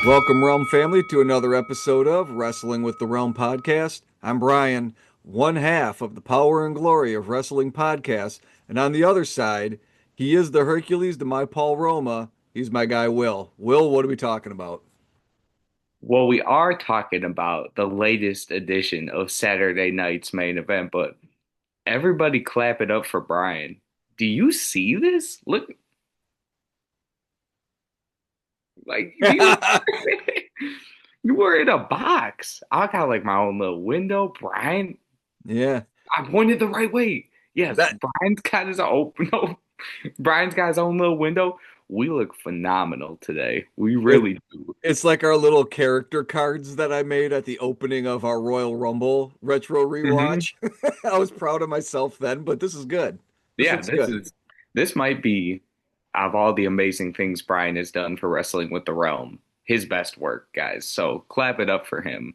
Welcome, Realm family, to another episode of Wrestling with the Realm podcast. I'm Brian, one half of the power and glory of wrestling podcasts. And on the other side, he is the Hercules to my Paul Roma. He's my guy, Will. Will, what are we talking about? Well, we are talking about the latest edition of Saturday night's main event, but everybody clap it up for Brian. Do you see this? Look, do you you were in a box. I got like my own little window. Brian, Yeah, I pointed the right way. Yes, that Brian's got his own no, Brian's got his own little window. We look phenomenal today. We it, really do. it's like our little character cards that I made at the opening of our Royal Rumble retro hmm rewatch. I was proud of myself then, but this is good. This Yeah, looks good. this might be of all the amazing things Brian has done for Wrestling with the Realm, his best work, guys. So clap it up for him.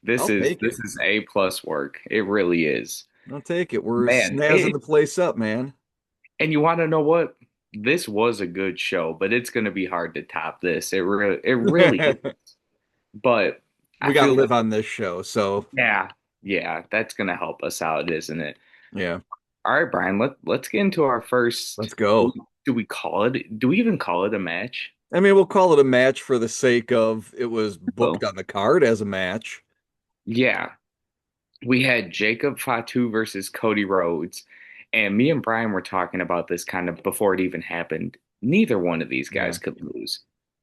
This I'll is take it. this is A plus work. It really is. I'll take it. We're Man, snazzing the place up, man. and you want to know what? This was a good show, but it's going to be hard to top this. It really is. But I We got to feel like live on this show. So, yeah, that's going to help us out, isn't it? yeah, All right, Brian, let's get into our first. let's go. Do we call it? Do we even call it a match? I mean, we'll call it a match for the sake of it was booked Well, on the card as a match. yeah. We had Jacob Fatu versus Cody Rhodes, and me and Brian were talking about this kind of before it even happened. Neither one of these Yeah. guys could lose.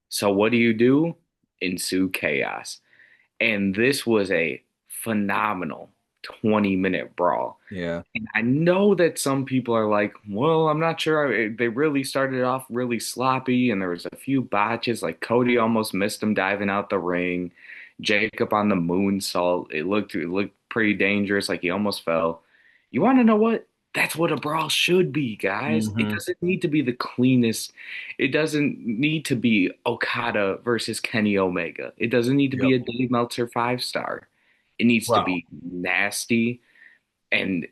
So what do? Ensue chaos. And this was a phenomenal 20-minute brawl. Yeah. And I know that some people are like, well, I'm not sure. They really started off really sloppy, and there was a few botches. Like Cody almost missed him diving out the ring. Jacob on the moonsault. It looked pretty dangerous, like he almost fell. You want to know what? That's what a brawl should be, guys. It Hmm. doesn't need to be the cleanest. It doesn't need to be Okada versus Kenny Omega. It doesn't need to Yep. be a Dave Meltzer 5 star. It needs to Wow. be nasty and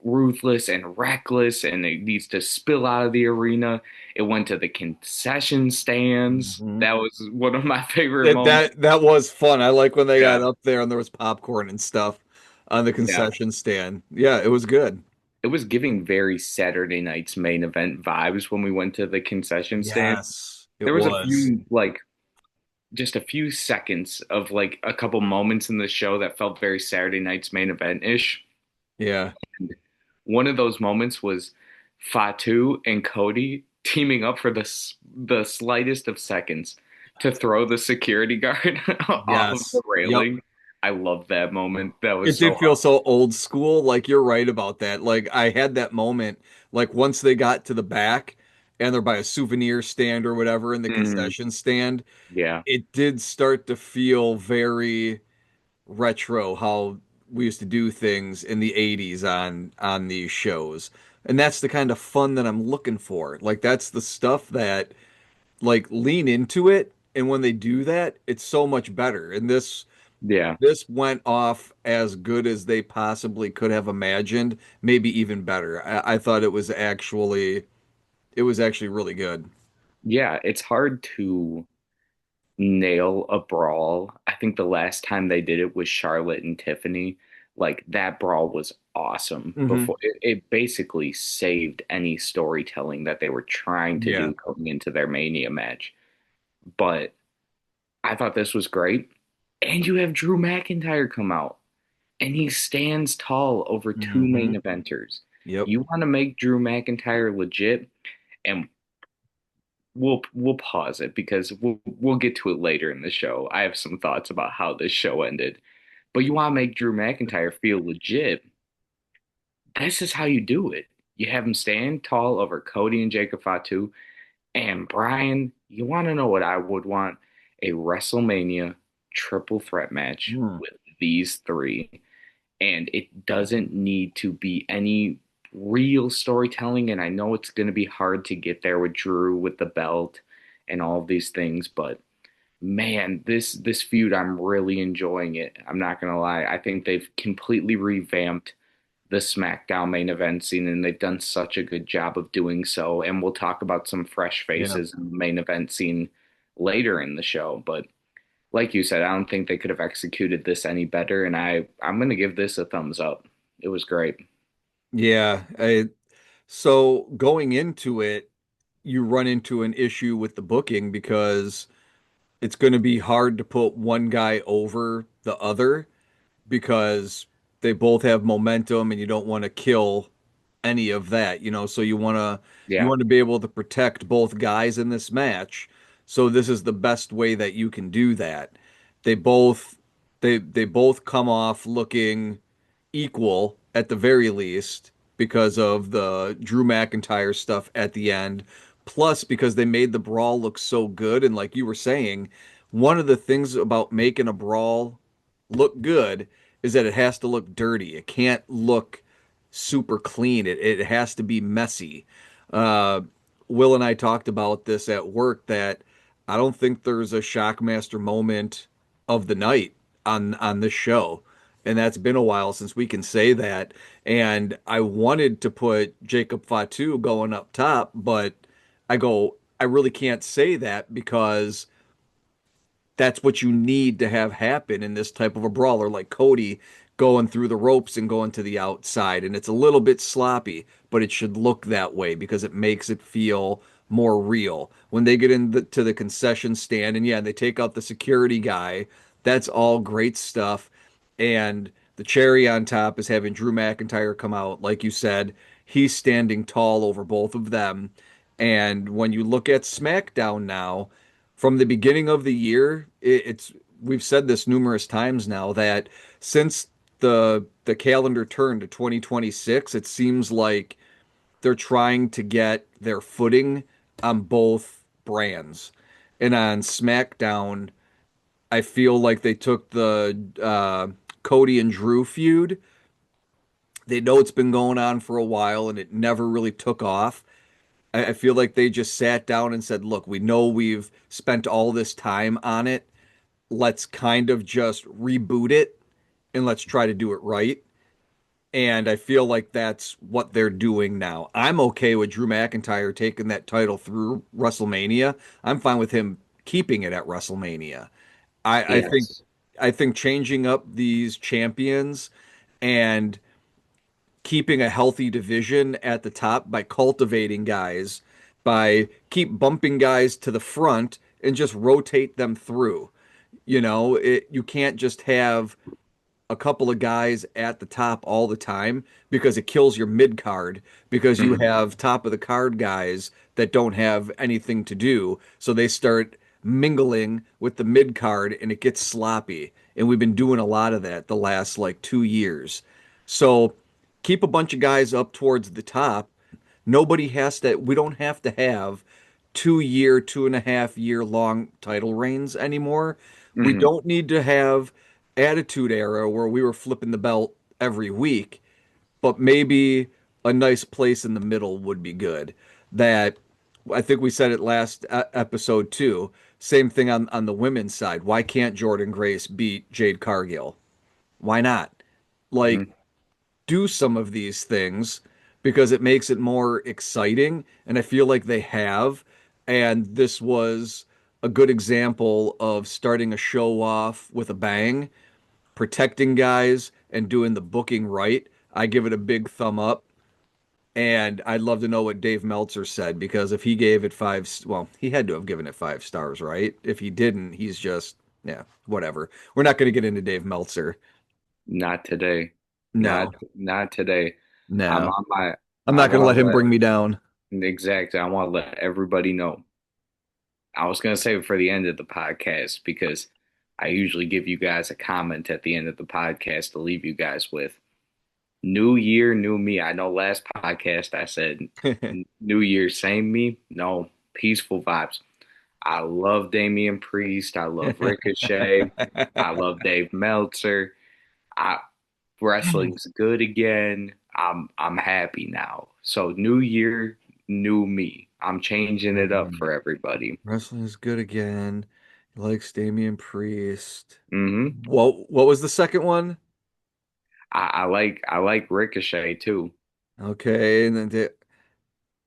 ruthless and reckless, and it needs to spill out of the arena. It went to the concession stands. Hmm. That was one of my favorite That moments. that that was fun. I like when they got Yeah, up there and there was popcorn and stuff on the yeah. concession stand. Yeah, it was good. It was giving very Saturday night's main event vibes when we went to the concession stand. Yes, it There was a was. few just a few seconds of like a couple moments in the show that felt very Saturday night's main event-ish. Yeah. One of those moments was Fatu and Cody teaming up for the slightest of seconds to throw the security guard off of the Yes. Yep. railing. I love that moment. That was It so did feel awesome. so old school. Like you're right about that. Like I had that moment, like once they got to the back and they're by a souvenir stand or whatever in the Mhm. concession stand, Yeah. it did start to feel very retro how we used to do things in the 80s on these shows. And that's the kind of fun that I'm looking for. Like that's the stuff that like lean into it, and when they do that, it's so much better. And Yeah. this went off as good as they possibly could have imagined, maybe even better. I thought it was actually really good. Yeah, it's hard to nail a brawl. I think the last time they did it was Charlotte and Tiffany. Like that brawl was awesome. Hmm. It basically saved any storytelling that they were trying to Yeah. do going into their Mania match. But I thought this was great. And you have Drew McIntyre come out, and he stands tall over two Hmm. main eventers. Yep. You want to make Drew McIntyre legit, and we'll pause it because we'll get to it later in the show. I have some thoughts about how this show ended. But you want to make Drew McIntyre feel legit. This is how you do it. You have him stand tall over Cody and Jacob Fatu. And Brian, you want to know what I would want? A WrestleMania triple threat match Mm. with these three. And it doesn't need to be any real storytelling. And I know it's going to be hard to get there with Drew with the belt and all of these things, but man, this feud, I'm really enjoying it. I'm not gonna lie. I think they've completely revamped the SmackDown main event scene, and they've done such a good job of doing so. And we'll talk about some fresh Yeah. faces in the main event scene later in the show. But like you said, I don't think they could have executed this any better, and I'm gonna give this a thumbs up. It was great. Yeah. So going into it, you run into an issue with the booking because it's going to be hard to put one guy over the other because they both have momentum and you don't want to kill any of that, so you Yeah. want to be able to protect both guys in this match. So this is the best way that you can do that. They both they both come off looking equal at the very least because of the Drew McIntyre stuff at the end. Plus, because they made the brawl look so good. And like you were saying, one of the things about making a brawl look good is that it has to look dirty. It can't look super clean. It has to be messy. Uh, Will and I talked about this at work that I don't think there's a Shockmaster moment of the night on this show. And that's been a while since we can say that. And I wanted to put Jacob Fatu going up top, but I really can't say that because that's what you need to have happen in this type of a brawler, like Cody going through the ropes and going to the outside. And it's a little bit sloppy, but it should look that way because it makes it feel more real. When they get to the concession stand and yeah, they take out the security guy, that's all great stuff. And the cherry on top is having Drew McIntyre come out. Like you said, he's standing tall over both of them. And when you look at SmackDown now, from the beginning of the year, it's we've said this numerous times now that since the calendar turned to 2026, it seems like they're trying to get their footing on both brands. And on SmackDown, I feel like they took the Cody and Drew feud. They know it's been going on for a while and it never really took off. I feel like they just sat down and said, look, we know we've spent all this time on it. Let's kind of just reboot it and let's try to do it right. And I feel like that's what they're doing now. I'm okay with Drew McIntyre taking that title through WrestleMania. I'm fine with him keeping it at WrestleMania. I think Yes. I think changing up these champions and keeping a healthy division at the top by cultivating guys, by keep bumping guys to the front and just rotate them through. You can't just have a couple of guys at the top all the time because it kills your mid card because you Mhm. have top of the card guys that don't have anything to do. So they start mingling with the mid card and it gets sloppy. And we've been doing a lot of that the last like 2 years. So keep a bunch of guys up towards the top. We don't have to have 2 year, 2.5 year long title reigns anymore. We Mhm. don't need to have Attitude Era where we were flipping the belt every week, but maybe a nice place in the middle would be good. That I think we said it last episode too. Same thing on the women's side. Why can't Jordan Grace beat Jade Cargill? Why not? Like, Mhm. do some of these things because it makes it more exciting. And I feel like they have. And this was a good example of starting a show off with a bang, protecting guys, and doing the booking right. I give it a big thumb up. And I'd love to know what Dave Meltzer said because if he gave it well, he had to have given it 5 stars, right? If he didn't, he's just, yeah, whatever. We're not going to get into Dave Meltzer. Not today. No, Not today. I'm no. on my I'm I not going to want let to him bring me let down. exactly. I want to let everybody know. I was going to save it for the end of the podcast because I usually give you guys a comment at the end of the podcast to leave you guys with. New year, new me. I know last podcast I said new year, same me. No, peaceful vibes. I love Damian Priest. I love Ricochet. I love Dave Meltzer. I wrestling's good again. I'm happy now. So new year, new me. I'm changing it up for everybody. Wrestling is good again. He likes Damian Priest. Hmm What was the second one? I like Ricochet too. Okay, and then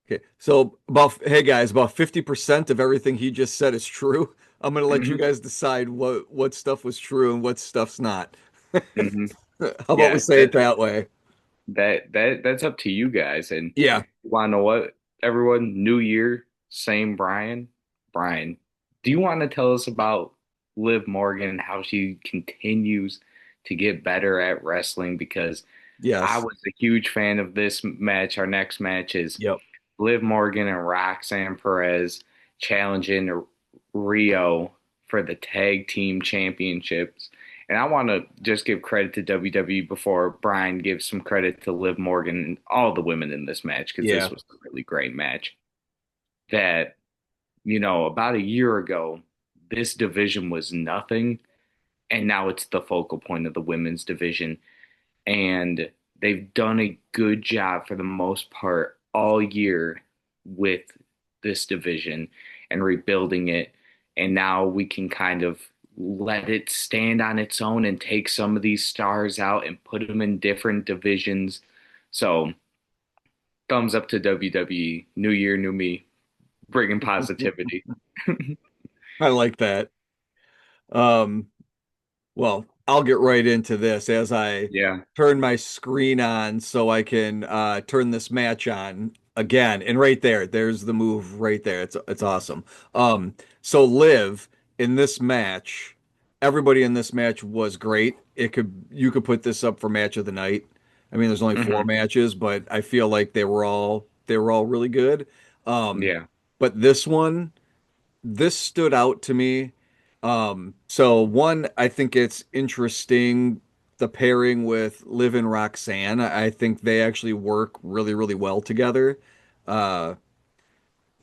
Okay. So hey guys, about 50% of everything he just said is true. I'm gonna let you Hmm. guys decide what stuff was true and what stuff's not. Hmm. How about we Yeah, say it that way? that's up to you guys. And Yeah. you want to know what, everyone? New year, same Brian. Brian, do you want to tell us about Liv Morgan and how she continues to get better at wrestling? Because I Yes. was a huge fan of this match. Our next match is Yep. Liv Morgan and Roxanne Perez challenging Rio for the tag team championships. And I want to just give credit to WWE before Brian gives some credit to Liv Morgan and all the women in this match because this Yeah. was a really great match. That, about a year ago, this division was nothing, and now it's the focal point of the women's division. And they've done a good job for the most part all year with this division and rebuilding it. And now we can kind of let it stand on its own and take some of these stars out and put them in different divisions. So, thumbs up to WWE. New year, new me, bringing positivity. I like that. Um, well, I'll get right into this as I Yeah. turn my screen on so I can turn this match on again. And right there, there's the move right there. It's awesome. So Liv in this match, everybody in this match was great. You could put this up for match of the night. I mean, there's only four Hmm. matches, but I feel like they were all really good. Um, Yeah. but this stood out to me. So one, I think it's interesting the pairing with Liv and Roxanne. I think they actually work really, really well together. Uh,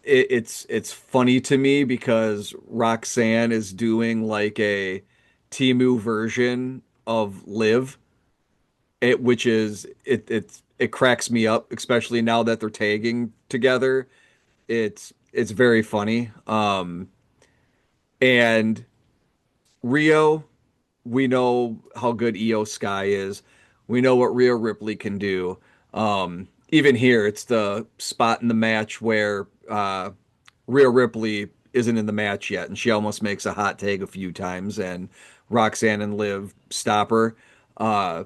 it's funny to me because Roxanne is doing like a Timu version of Liv, which is it cracks me up, especially now that they're tagging together. It's very funny. And Rio, we know how good Io Sky is. We know what Rhea Ripley can do. Even here, it's the spot in the match where Rhea Ripley isn't in the match yet, and she almost makes a hot tag a few times, and Roxanne and Liv stop her. Uh,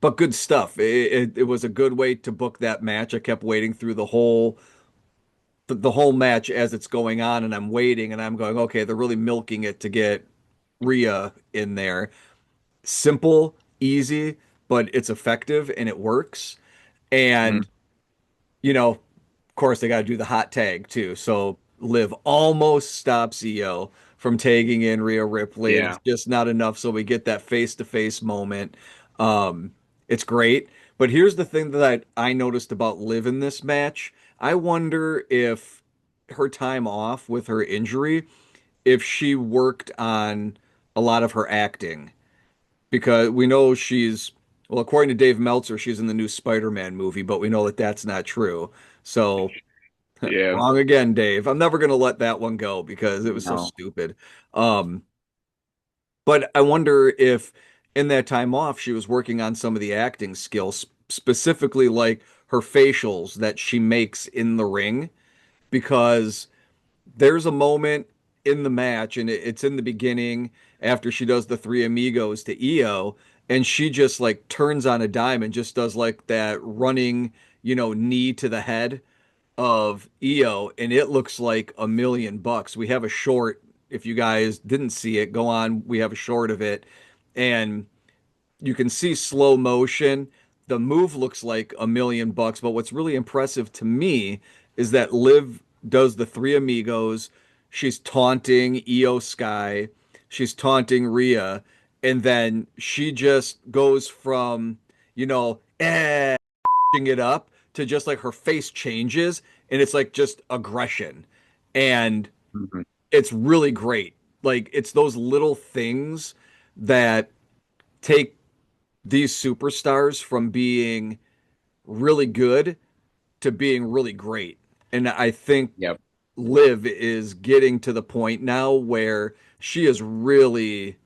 but good stuff. It was a good way to book that match. I kept waiting through the whole match as it's going on, and I'm waiting, and I'm going, okay, they're really milking it to get Rhea in there. Simple, easy, but it's effective and it works. Mhm. And, of course, they got to do the hot tag too. So Liv almost stops EO from tagging in Rhea Ripley, and it's Yeah. just not enough. So we get that face-to-face moment. Um, it's great. But here's the thing that I noticed about Liv in this match. I wonder if her time off with her injury, if she worked on a lot of her acting because we know well, according to Dave Meltzer, she's in the new Spider-Man movie, but we know that that's not true. So, Yeah. wrong again, Dave. I'm never going to let that one go because it was so No. stupid. Um, but I wonder if in that time off, she was working on some of the acting skills, specifically like her facials that she makes in the ring, because there's a moment in the match, and it's in the beginning after she does the three amigos to Io, and she just like turns on a dime and just does like that running, knee to the head of Io, and it looks like $1 million. We have a short. If you guys didn't see it, go on. We have a short of it, and you can see slow motion. The move looks like $1 million, but what's really impressive to me is that Liv does the three amigos. She's taunting Io Sky. She's taunting Rhea. And then she just goes from, it up to just like her face changes and it's like just aggression. And Mhm. it's really great. Like it's those little things that take these superstars from being really good to being really great. And I think Yep. Liv is getting to the point now where she is really,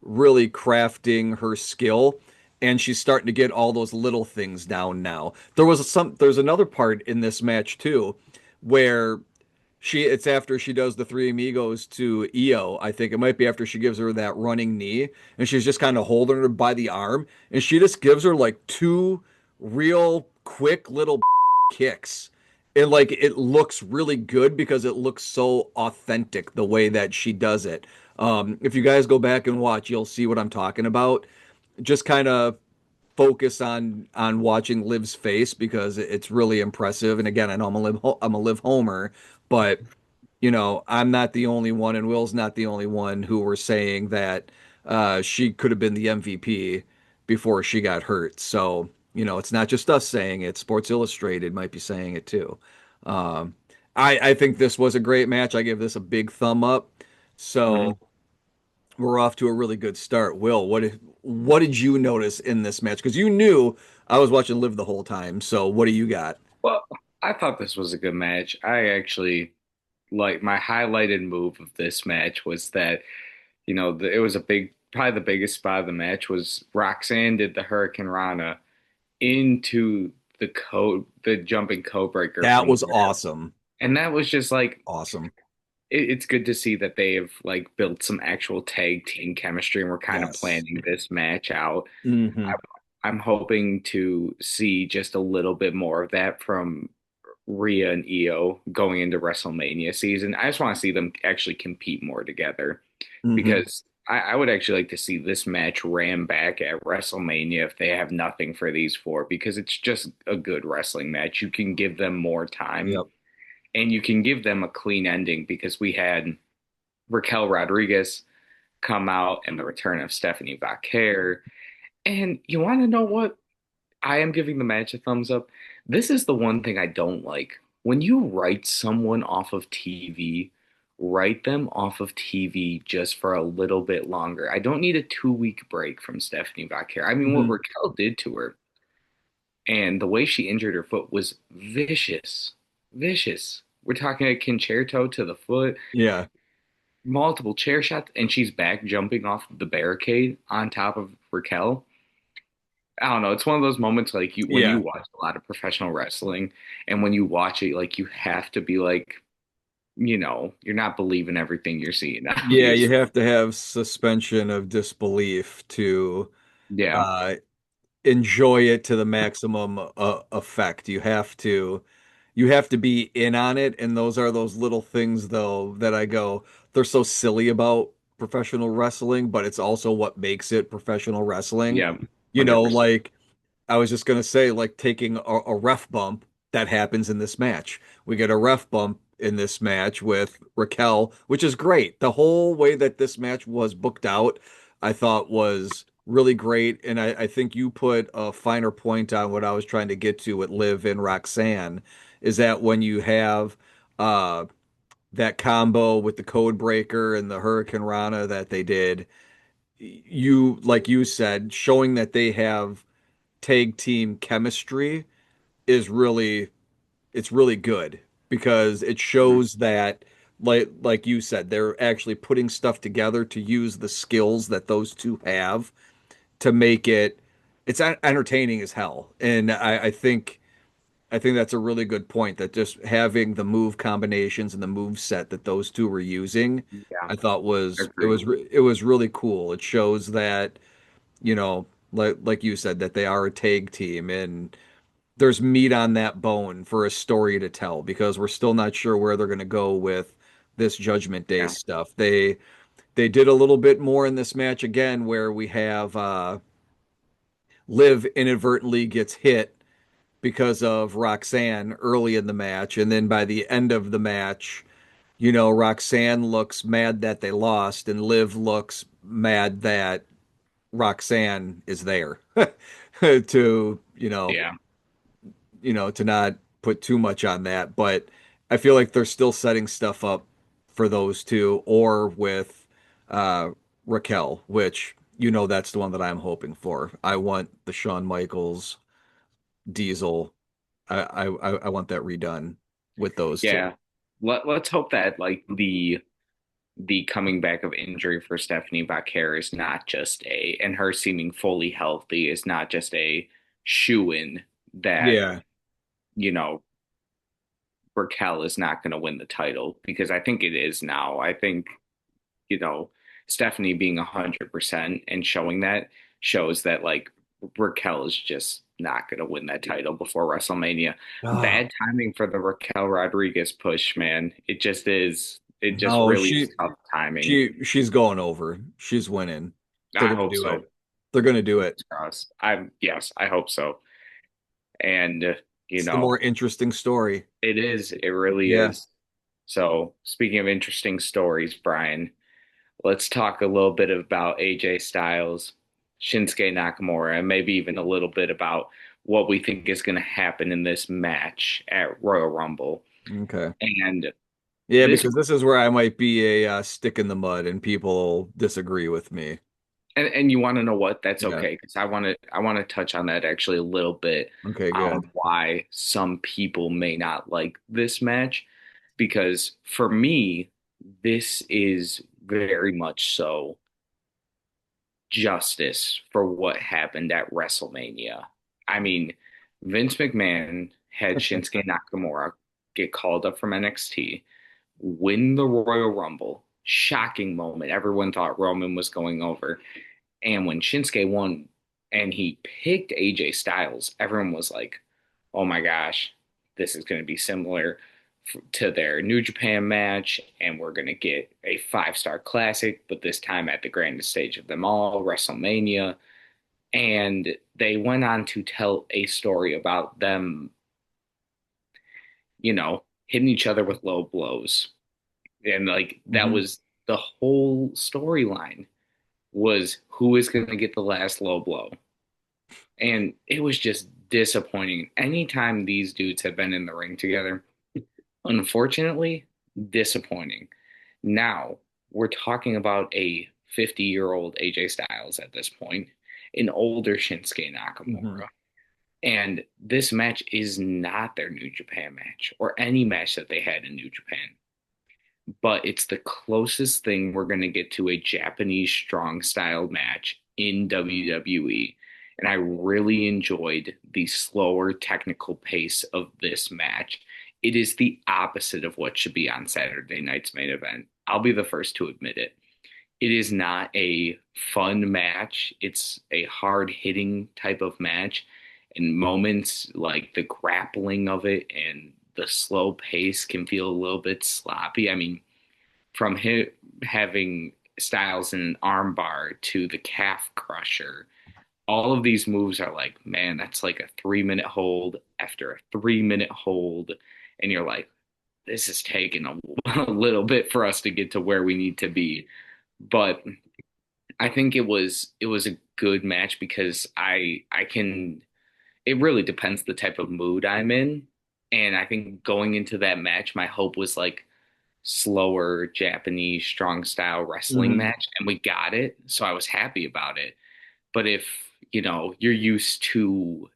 really crafting her skill. and she's starting to get all those little things down now. There's another part in this match too where it's after she does the Three Amigos to Io. I think it might be after she gives her that running knee, and she's just kind of holding her by the arm, and she just gives her like two real quick little kicks. And like it looks really good because it looks so authentic the way that she does it. If you guys go back and watch, you'll see what I'm talking about. Just kind of focus on watching Liv's face because it's really impressive. And again, I know I'm a Liv Homer, but I'm not the only one, and Will's not the only one who were saying that she could have been the MVP before she got hurt. So, it's not just us saying it. Sports Illustrated might be saying it too. Um, I think this was a great match. I give this a big thumb up. Mhm. So we're off to a really good start. Will, what did you notice in this match? Because you knew I was watching Liv the whole time. So what do you got? Well, I thought this was a good match. I actually like my highlighted move of this match was that, it was probably the biggest spot of the match was Roxanne did the Hurricane Rana into the jumping code breaker That from was there. awesome. And that was just like Awesome. it's good to see that they have like built some actual tag team chemistry and we're kind of Yes. planning this match out. Hmm. I'm hoping to see just a little bit more of that from Rhea and Io going into WrestleMania season. I just want to see them actually compete more together Hmm. because I would actually like to see this match ran back at WrestleMania if they have nothing for these four because it's just a good wrestling match. You can give them more time Yep. and you can give them a clean ending because we had Raquel Rodriguez come out and the return of Stephanie Vaquer. And you want to know what? I am giving the match a thumbs up. This is the one thing I don't like. When you write someone off of TV, write them off of TV just for a little bit longer. I don't need a 2 week break from Stephanie Vaquer. I mean, what Hmm. Raquel did to her and the way she injured her foot was vicious. Vicious. We're talking a concerto to the foot, Yeah. multiple chair shots, and she's back jumping off the barricade on top of Raquel. I don't know. It's one of those moments like when you Yeah. watch a lot of professional wrestling and when you watch it, like you have to be like, you're not believing everything you're seeing, Yeah, you obviously. have to have suspension of disbelief to Yeah. uh, enjoy it to the maximum effect. You have to be in on it, and those are those little things though that I go, they're so silly about professional wrestling, but it's also what makes it professional wrestling. Yeah. 100%. Like I was just gonna say, like taking a ref bump that happens in this match. We get a ref bump in this match with Raquel, which is great. The whole way that this match was booked out, I thought was really great. And I think you put a finer point on what I was trying to get to with Liv and Roxanne, is that when you have uh that combo with the Code Breaker and the Hurricane Rana that they did, like you said, showing that they have tag team chemistry is it's really good because it Mhm. shows that like you said, they're actually putting stuff together to use the skills that those two have to make it's entertaining as hell. And I think that's a really good point that just having the move combinations and the move set that those two were using, Yeah. I thought Agreed. it was really cool. It shows that, like you said, that they are a tag team and there's meat on that bone for a story to tell because we're still not sure where they're going to go with this Judgment Day Yeah. stuff. They did a little bit more in this match again where we have Liv inadvertently gets hit because of Roxanne early in the match, and then by the end of the match, Roxanne looks mad that they lost, and Liv looks mad that Roxanne is there to, Yeah. to not put too much on that, but I feel like they're still setting stuff up for those two or with uh Raquel, which that's the one that I'm hoping for. I want the Shawn Michaels Diesel. I want that redone with those two. Yeah. Let's hope that like the the coming back of injury for Stephanie Vaquer is not just and her seeming fully healthy is not just a shoe-in that, Yeah. you know, Raquel is not going to win the title because I think it is now. I think, you know, Stephanie being 100% and showing that shows that like Raquel is just not going to win that title before WrestleMania. Ah, Bad timing for the Raquel Rodriguez push, man. It just is. It just no, really is tough timing. she's going over. She's winning. They're I gonna hope do so. it. They're gonna do it. Fingers crossed. Yes, I hope so. And you It's the know, more interesting story. it is. It really Yeah. is. So, speaking of interesting stories, Brian, let's talk a little bit about AJ Styles, Shinsuke Nakamura, and maybe even a little bit about what we think is going to happen in this match at Royal Rumble. Okay. And Yeah, this, because this is where I might be a stick in the mud and people disagree with me. and you want to know what? That's Yeah. okay because I want to touch on that actually a little bit Okay, on good. why some people may not like this match. Because for me, this is very much so justice for what happened at WrestleMania. I mean, Vince McMahon had Shinsuke Nakamura get called up from NXT, win the Royal Rumble. Shocking moment. Everyone thought Roman was going over. And when Shinsuke won and he picked AJ Styles, everyone was like, oh my gosh, this is going to be similar to their New Japan match, and we're going to get a 5-star classic, but this time at the grandest stage of them all, WrestleMania. And they went on to tell a story about them, hitting each other with low blows. And like that Hmm. was the whole storyline was who is going to get the last low blow. And it was just disappointing. Anytime these dudes have been in the ring together, unfortunately, disappointing. Now, we're talking about a 50-year-old AJ Styles at this point, an older Shinsuke Hmm. Nakamura. And this match is not their New Japan match or any match that they had in New Japan, but it's the closest thing we're going to get to a Japanese strong style match in WWE. And I really enjoyed the slower technical pace of this match. It is the opposite of what should be on Saturday night's main event. I'll be the first to admit it. It is not a fun match. It's a hard hitting type of match. And moments like the grappling of it and the slow pace can feel a little bit sloppy. I mean, from him having Styles in an armbar to the calf crusher, all of these moves are like, man, that's like a 3 minute hold after a 3 minute hold. And you're like, this is taking a little bit for us to get to where we need to be. But I think it was a good match because I can it really depends the type of mood I'm in. And I think going into that match, my hope was like slower Japanese strong style wrestling Hmm. match, and we got it. So I was happy about it. But if, you're used to,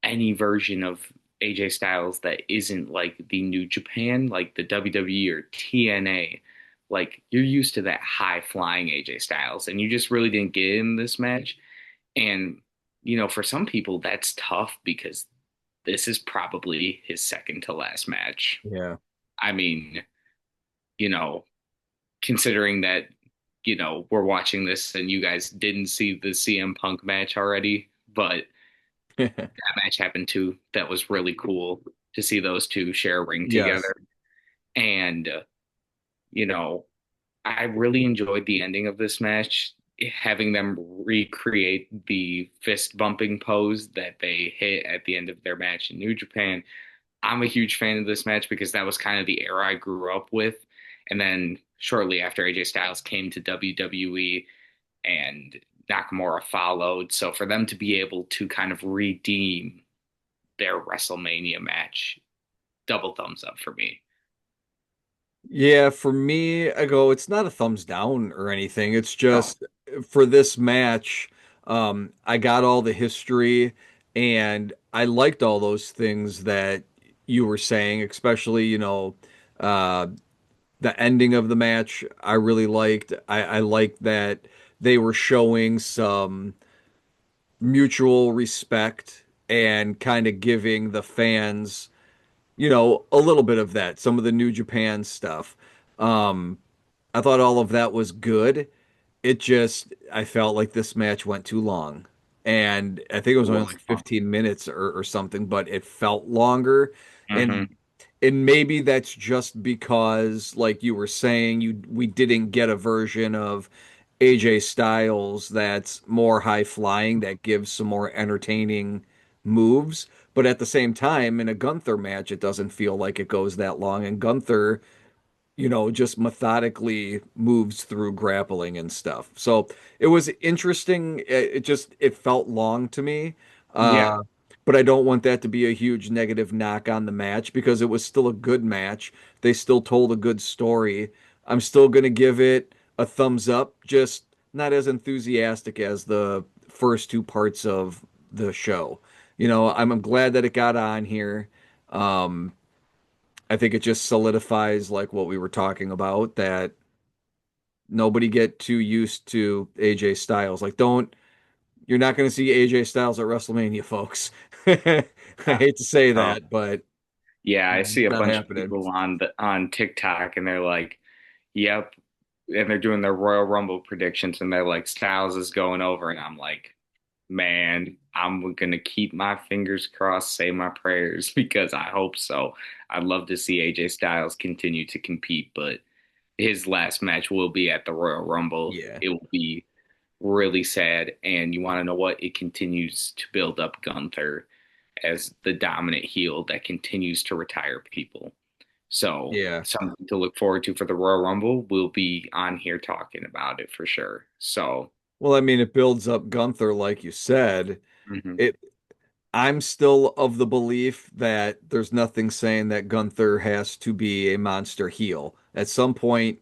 any version of AJ Styles that isn't like the New Japan, like the WWE or TNA, like you're used to that high flying AJ Styles, and you just really didn't get it in this match. And, for some people, that's tough because this is probably his second to last match. Yeah. I mean, you know, considering that, we're watching this and you guys didn't see the CM Punk match already, but that match happened too. That was really cool to see those two share a ring Yes. together. And, you know, I really enjoyed the ending of this match, having them recreate the fist bumping pose that they hit at the end of their match in New Japan. I'm a huge fan of this match because that was kind of the era I grew up with. And then shortly after AJ Styles came to WWE and Nakamura followed. So for them to be able to kind of redeem their WrestleMania match, double thumbs up for me. Yeah, for me, I go, it's not a thumbs down or anything. It's No. just for this match, I got all the history and I liked all those things that you were saying, especially, uh, The ending of the match I really liked. I liked that they were showing some mutual respect and kind of giving the fans, a little bit of that, some of the New Japan stuff. Um, I thought all of that was good. I felt like this match went too long. And I think it was only Was like 15 minutes or something, but it felt longer. mm-hmm. And and maybe that's just because, like you were saying, we didn't get a version of AJ Styles that's more high flying, that gives some more entertaining moves. But at the same time, in a Gunther match, it doesn't feel like it goes that long. And Gunther, just methodically moves through grappling and stuff. So it was interesting. It felt long to me. Yeah. But I don't want that to be a huge negative knock on the match because it was still a good match. They still told a good story. I'm still going to give it a thumbs up, just not as enthusiastic as the first two parts of the show. I'm glad that it got on here. Um, I think it just solidifies like what we were talking about, that nobody get too used to AJ Styles. Like, you're not going to see AJ Styles at WrestleMania, folks. I Yeah. hate to say Oh, that, but yeah. I it's see a not bunch of happening. people on TikTok, and they're like, "Yep," and they're doing their Royal Rumble predictions, and they're like, "Styles is going over," and I'm like, "Man, I'm gonna keep my fingers crossed, say my prayers, because I hope so. I'd love to see AJ Styles continue to compete, but his last match will be at the Royal Rumble. Yeah. It will be really sad, and you want to know what? It continues to build up Gunther as the dominant heel that continues to retire people. So Yeah. something to look forward to for the Royal Rumble. We'll be on here talking about it for sure. So Well, I mean, it builds up Gunther, like you said. mhm. It I'm still of the belief that there's nothing saying that Gunther has to be a monster heel. At some point,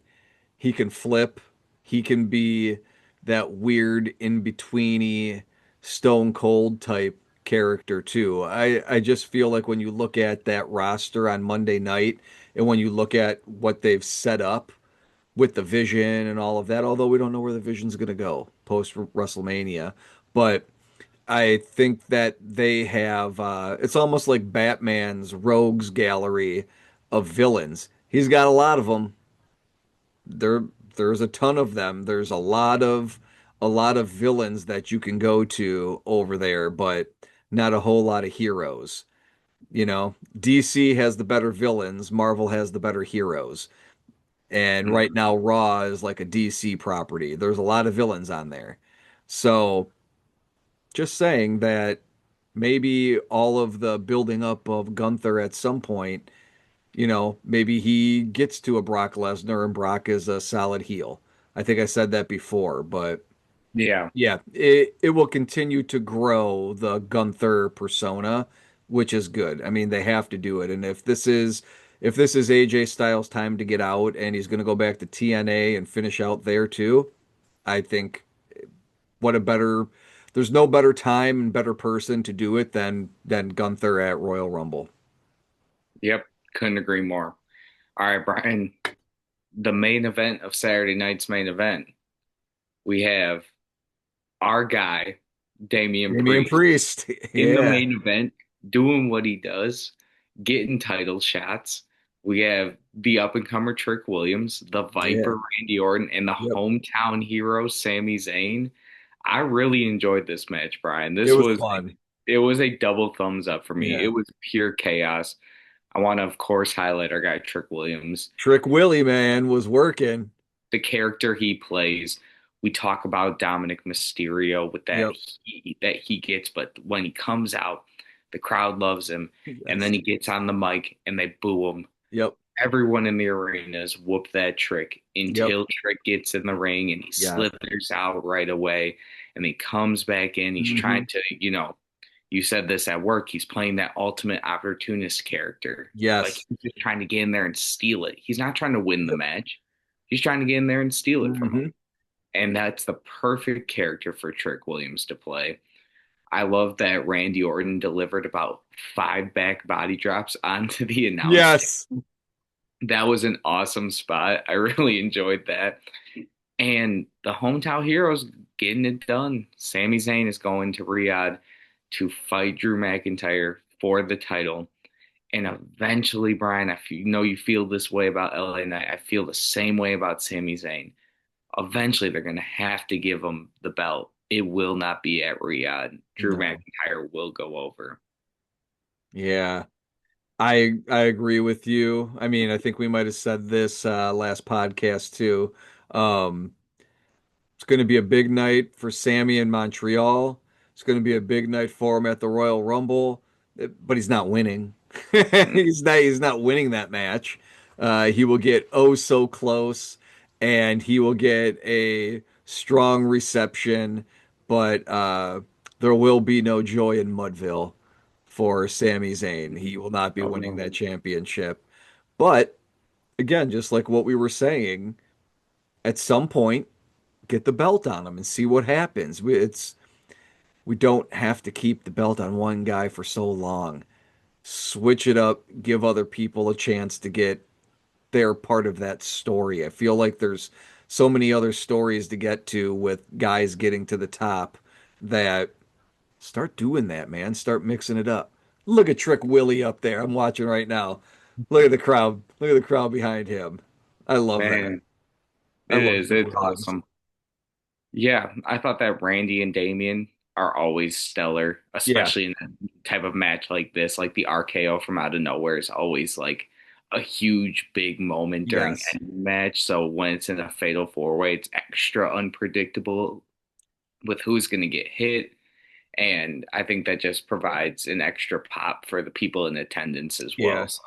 he can flip. He can be that weird in-betweeny Stone Cold type character too. I just feel like when you look at that roster on Monday night and when you look at what they've set up with the Vision and all of that, although we don't know where the Vision's going to go post WrestleMania, but I think that they have it's almost like Batman's rogues gallery of villains. He's got a lot of them. There's a ton of them. There's a lot of villains that you can go to over there, but not a whole lot of heroes. DC has the better villains, Marvel has the better heroes. And right now Raw is like a DC property. There's a lot of villains on there. So, just saying that maybe all of the building up of Gunther at some point, maybe he gets to a Brock Lesnar and Brock is a solid heel. I think I said that before, but Yeah. yeah, it will continue to grow the Gunther persona, which is good. I mean, they have to do it. And if this is AJ Styles' time to get out and he's going to go back to TNA and finish out there too, I think what a better there's no better time and better person to do it than Gunther at Royal Rumble. Yep. Couldn't agree more. All right, Brian. The main event of Saturday night's main event. We have our guy, Damian Damian Priest, Priest. in the Yeah. main event, doing what he does, getting title shots. We have the up and comer Trick Williams, the Yeah. Viper Randy Orton, and the Yep. hometown hero Sami Zayn. I really enjoyed this match, Brian. It This was was fun. it was a double thumbs up for me. It Yeah. was pure chaos. I want to, of course, highlight our guy Trick Williams, Trick Willie, man, was working. the character he plays. We talk about Dominic Mysterio with Yep. that he gets, but when he comes out, the crowd loves him, and then Yes. he gets on the mic and they boo him. Yep. Everyone in the arenas whoop that Trick Yep. until Trick gets in the ring and he Yeah. slithers out right away, and he comes back in. He's Hmm. trying to, you said this at work. He's playing that ultimate opportunist character. Like Yes. he's just trying to get in there and steal it. He's not trying to win the Yep. match. He's trying to get in there and steal it from him. Hmm. And that's the perfect character for Trick Williams to play. I love that Randy Orton delivered about five back body drops onto the announce Yes. table. That was an awesome spot. I really enjoyed that. And the hometown heroes getting it done. Sami Zayn is going to Riyadh to fight Drew McIntyre for the title. And eventually, Brian, know you feel this way about LA Knight. I feel the same way about Sami Zayn. Eventually, they're going to have to give him the belt. It will not be at Riyadh. Drew No. McIntyre will go over. Yeah. I agree with you. I mean, I think we might have said this last podcast too. Um, it's going to be a big night for Sammy in Montreal. It's going to be a big night for him at the Royal Rumble, but he's not winning. Mm. He's not winning that match. He will get oh so close, and he will get a strong reception, but there will be no joy in Mudville for Sami Zayn. He will not be Oh, winning no. that championship. But again, just like what we were saying, at some point, get the belt on him and see what happens. We don't have to keep the belt on one guy for so long. Switch it up, give other people a chance to get their part of that story. I feel like there's so many other stories to get to with guys getting to the top that start doing that, man. Start mixing it up. Look at Trick Willie up there. I'm watching right now. Look at the crowd. Look at the crowd behind him. I love that. Man, I it love is. Trick It's Williams. awesome. Yeah, I thought that Randy and Damien are always stellar, Yeah. especially in a type of match like this. Like the RKO from out of nowhere is always like a huge, big moment during Yes. any match. So when it's in a fatal four way, it's extra unpredictable with who's going to get hit. And I think that just provides an extra pop for the people in attendance as Yeah. well. So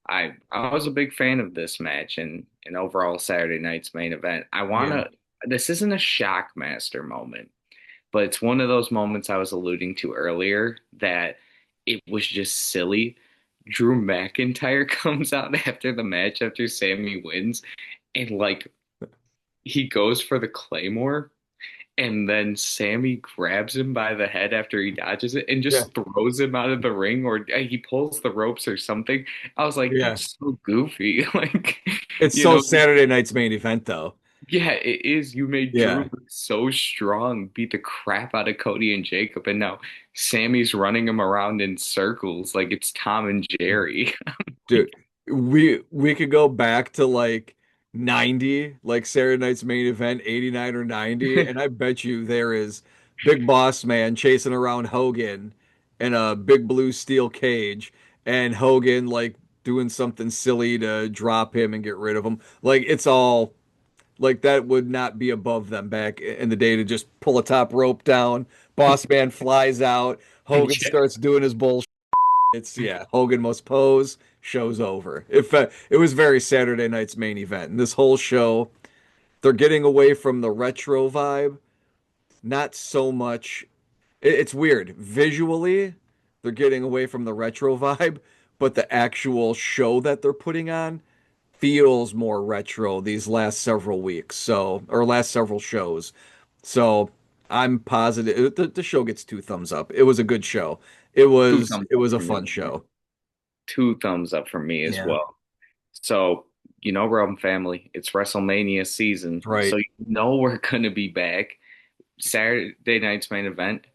I was a big fan of this match and overall Saturday night's main event. Yeah. This isn't a Shockmaster moment, but it's one of those moments I was alluding to earlier that it was just silly. Drew McIntyre comes out after the match after Sammy wins and like he goes for the Claymore and then Sammy grabs him by the head after he dodges it and Yeah. just throws him out of the ring, or he pulls the ropes or something. I was like, Yeah. that's so goofy. Like, It's you so know, Saturday night's main event though. yeah, it is. You made Drew Yeah. look so strong, beat the crap out of Cody and Jacob, and now Sammy's running him around in circles like it's Tom and Jerry. Dude, we could go back to like 90, like Saturday night's main event, 89 or 90, and I bet you there is Big Boss Man chasing around Hogan in a big blue steel cage, and Hogan like doing something silly to drop him and get rid of him. Like it's all like that would not be above them back in the day to just pull a top rope down. Boss Man flies out. Hogan Yeah. starts doing his bullshit. It's yeah, Hogan must pose. Show's over. If it was very Saturday night's main event, and this whole show, they're getting away from the retro vibe. Not so much. It's weird visually. They're getting away from the retro vibe, but the actual show that they're putting on feels more retro these last several weeks. So, or last several shows. So, I'm positive the show gets two thumbs up. It was a good show. Two thumbs It up was a for me. fun show. Two thumbs up for me as Yeah, well. So, Realm family, it's WrestleMania season. So, right. we're going to be back. Saturday night's main event,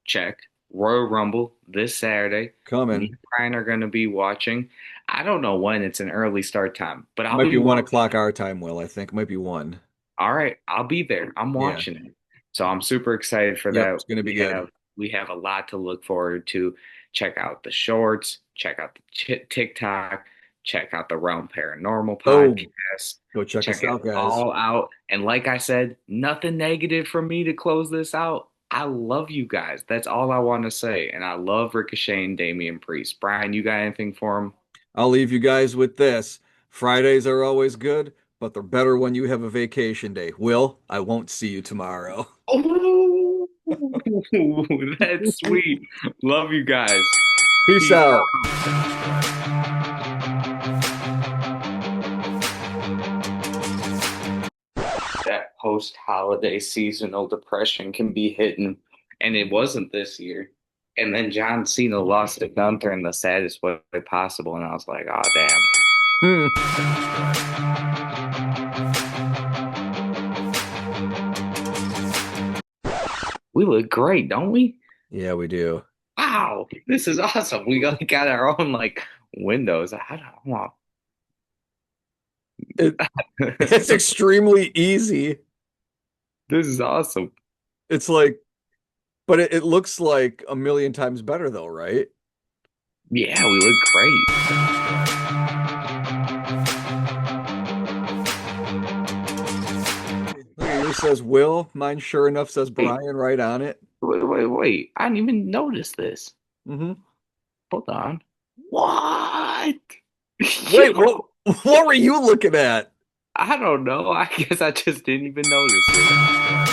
check. Royal Rumble this Saturday. Me Coming. and Brian are going to be watching. I don't know when it's an early start time, but I'll Might be be 1 o'clock watching. our time, Will. I think might be one. All right, I'll be there. I'm Yeah. watching it. So I'm super excited for Yep. that. It's gonna be good. We have a lot to look forward to. Check out the shorts, check out the TikTok, check out the Realm Paranormal Oh, podcast. go check Check us it out, guys. all out. And like I said, nothing negative for me to close this out. I love you guys. That's all I want to say. And I love Ricochet and Damian Priest. Brian, you got anything for him? I'll leave you guys with this. Fridays are always good, but they're better when you have a vacation day. Will, I won't see you tomorrow. Oh, that's sweet. Love you guys. Peace Peace out. that post-holiday seasonal depression can be hitting, and it wasn't this year. And then John Cena lost to Gunther in the saddest way possible, and I was like, "Oh damn!" We look great, don't we? Yeah, we do. Wow, this is awesome. We got our own like windows. I don't want. It it's extremely easy. This is awesome. It's like, but it looks like a million times better though, right? Yeah, we look great. Look at yours says Will. Mine sure enough says Wait, Brian right on it. wait. I didn't even notice this. Hmm. Hold on. What? Wait, Yo, what were you looking at? I don't know. I guess I just didn't even notice it.